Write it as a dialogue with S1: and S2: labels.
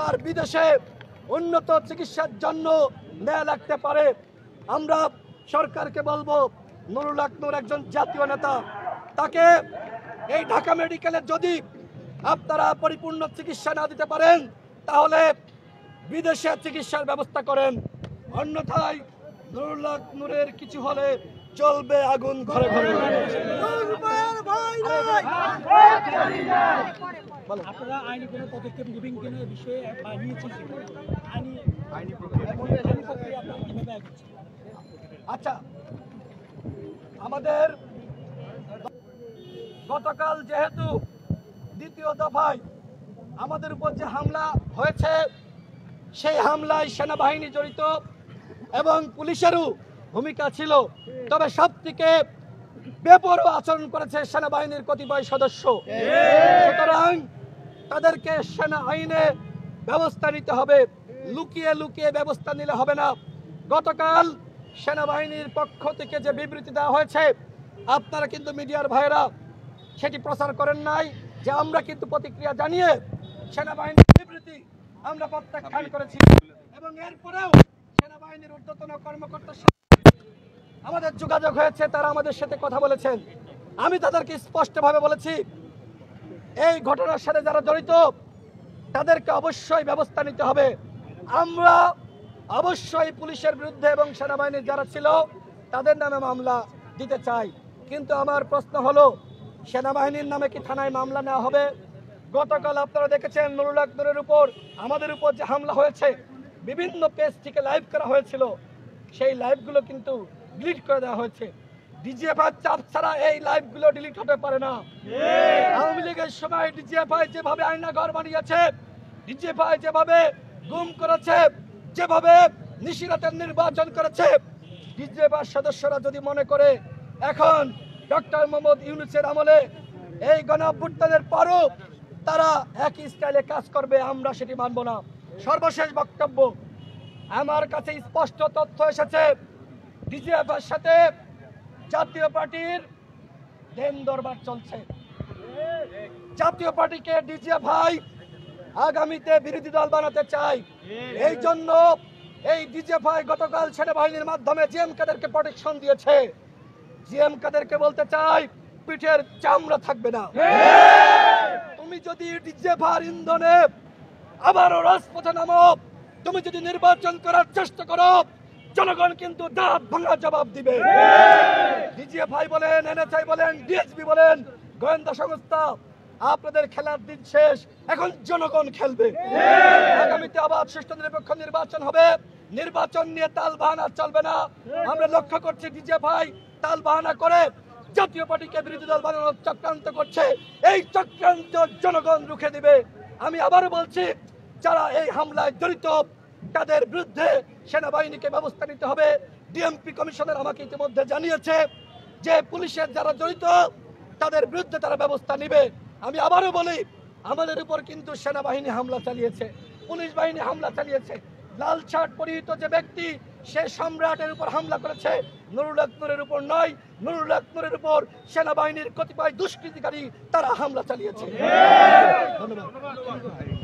S1: তার বিদেশে উন্নত চিকিৎসার জন্য নেওয়া লাগতে পারে। আমরা সরকারকে বলবো, নুরুল হক নূর একজন জাতীয় নেতা, তাকে এই ঢাকা মেডিকেলে যদি আপনারা পরিপূর্ণ চিকিৎসা না দিতে পারেন তাহলে বিদেশে চিকিৎসার ব্যবস্থা করেন, অন্যথায় নুরুল হক নূরের কিছু হলে চলবে আগুন ঘরে ঘরে।
S2: আপনারা আইনি কোনো পদক্ষেপ নেবেন কিনা বিষয়ে নিয়েছেন?
S1: আচ্ছা, আমাদের গতকাল যেহেতু দ্বিতীয় দফায় আমাদের উপর যে হামলা হয়েছে, সেই হামলায় সেনাবাহিনী জড়িত এবং পুলিশেরও ভূমিকা ছিল, তবে সবথেকে বেপরোয়া আচরণ করেছে সেনাবাহিনীর কতিপয় সদস্য। সুতরাং তাদেরকে সেনা আইনে ব্যবস্থা নিতে হবে, লুকিয়ে লুকিয়ে ব্যবস্থা নিলে হবে না। গতকাল সেনাবাহিনীর পক্ষ থেকে যে বিবৃতি দেওয়া হয়েছে, আপনারা কিন্তু মিডিয়ার ভাইয়েরা সেটি প্রচার করেন নাই, যে আমরা কিন্তু প্রতিক্রিয়া জানিয়ে সেনাবাহিনীর বিবৃতি আমরা প্রত্যাখ্যান করেছি এবং এরপরেও সেনাবাহিনীর ঊর্ধ্বতন কর্মকর্তার সাথে আমাদের যোগাযোগ হয়েছে, তারা আমাদের সাথে কথা বলেছেন। আমি তাদেরকে স্পষ্টভাবে বলেছি, এই ঘটনার সাথে যারা জড়িত তাদেরকে অবশ্যই ব্যবস্থা নিতে হবে। আমরা অবশ্যই পুলিশের বিরুদ্ধে এবং সেনাবাহিনীর যারা ছিল তাদের নামে মামলা দিতে চাই, কিন্তু আমার প্রশ্ন হলো, সেনাবাহিনীর নামে কি থানায় মামলা নেওয়া হবে? গতকাল আপনারা দেখেছেন নুরুল হক নূরের উপর আমাদের উপর যে হামলা হয়েছে, বিভিন্ন পেজ থেকে লাইভ করা হয়েছিল, সেই লাইভগুলো কিন্তু ডিলিট করে দেওয়া হয়েছে। ডিজিএফআই চাপ ছাড়া এই লাইভগুলো ডিলিট হতে পারে না। আওয়ামী লীগের সময় ডিজিএফআই যেভাবে আয়নাঘর বানিয়েছে, ডিজিএফআই যেভাবে গুম করেছে, যেভাবে নিশিরাতের নির্বাচন করেছে, ডিজিএফআই সদস্যরা যদি মনে করে এখন ডক্টর মোহাম্মদ ইউনূসের আমলে এই গণঅভ্যুত্থানের পরও তারা একই স্টাইলে কাজ করবে, আমরা সেটি মানব না। সর্বশেষ বক্তব্য, আমার কাছে স্পষ্ট তথ্য এসেছে, ডিজিএফআইয়ের সাথে জাতীয় পার্টির দেন দরবার চলছে। জাতীয় পার্টিকে ডিজিএফআই আগামীতে বিরোধী দল বানাতে চাই। এই জন্য এই ডিজিএফআই গতকাল সেনাবাহিনীর মাধ্যমে জিএম কাদেরকে প্রোটেকশন দিয়েছে। জিএম কাদেরকে বলতে চাই, পিঠের চামড়া থাকবে না। তুমি যদি ডিজিএফআই ইন্ধনে আবারও রাজপথে নামো, তুমি যদি নির্বাচন করার চেষ্টা করো, জনগণ কিন্তু দাঁত ভাঙা জবাব দিবে। ডিজিএফআই বলেন, এনএসআই বলেন, ডিএসপি বলেন, গোয়েন্দা সংস্থা, আপনাদের খেলার দিন শেষ, এখন জনগণ খেলবে। আগামীতে আবার সুষ্ঠু নিরপেক্ষ নির্বাচন হবে, নির্বাচন নিয়ে তাল বাহানা চলবে না। আমরা লক্ষ্য করছি ডিজিএফআই তাল বাহানা করে জাতীয় পার্টিকে বিরোধী দল বানানোর চক্রান্ত করছে, এই চক্রান্ত জনগণ রুখে দিবে। আমি আবারও বলছি, যারা এই হামলায় জড়িত তাদের বিরুদ্ধে সেনাবাহিনীকে ব্যবস্থা নিতে হবে। ডিএমপি কমিশনার আমাকে ইতিমধ্যে জানিয়েছে যে পুলিশের যারা জড়িত তাদের বিরুদ্ধে তারা ব্যবস্থা নিবে। আমি আবারও বলি, আমাদের উপর কিন্তু সেনাবাহিনী হামলা চালিয়েছে, পুলিশ বাহিনী হামলা চালিয়েছে। লাল শার্ট পরিহিত যে ব্যক্তি, সে সম্রাটের উপর হামলা করেছে, নুরুল হক নূরের উপর নয়। নুরুল হক নূরের উপর সেনাবাহিনীর কতিপয় দুষ্কৃতিকারী তারা হামলা চালিয়েছে। ধন্যবাদ।